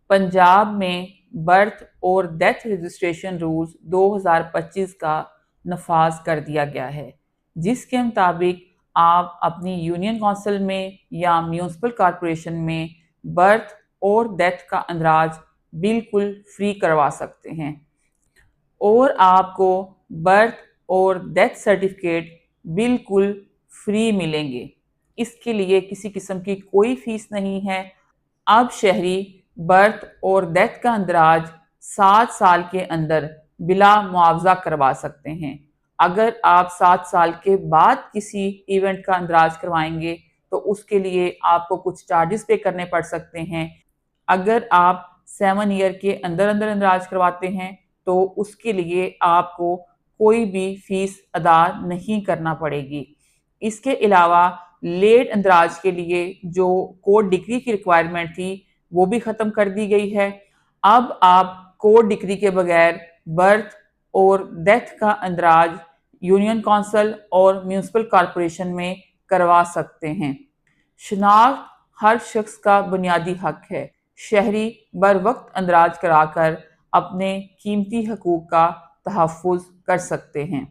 पंजाब में बर्थ और death registration rules 2025 का नफाज कर दिया गया है, जिसके मुताबिक आप अपनी यूनियन काउंसिल में या म्यूनसिपल कॉरपोरेशन में बर्थ और डेथ का अंदराज बिल्कुल फ्री करवा सकते हैं और आपको बर्थ और डेथ सर्टिफिकेट बिल्कुल फ्री मिलेंगे। इसके लिए किसी किस्म की कोई फीस नहीं है। अब शहरी बर्थ और डेथ का अंदराज 7 साल के अंदर बिला मुआवजा करवा सकते हैं। अगर आप 7 साल के बाद किसी इवेंट का अंदराज करवाएंगे तो उसके लिए आपको कुछ चार्जेस पे करने पड़ सकते हैं। अगर आप 7 ईयर के अंदर अंदर अंदराज करवाते हैं तो उसके लिए आपको कोई भी फीस अदा नहीं करना पड़ेगी। इसके अलावा लेट अंदराज के लिए जो कोर्ट डिग्री की रिक्वायरमेंट थी वो भी ख़त्म कर दी गई है। अब आप कोर्ट डिग्री के बगैर बर्थ और डेथ का अंदराज यूनियन काउंसिल और म्यूनसिपल कॉरपोरेशन में करवा सकते हैं। शनाख्त हर शख्स का बुनियादी हक है। शहरी बर वक्त अंदराज कराकर अपने कीमती हकूक़ का तहफ़्फ़ुज़ कर सकते हैं।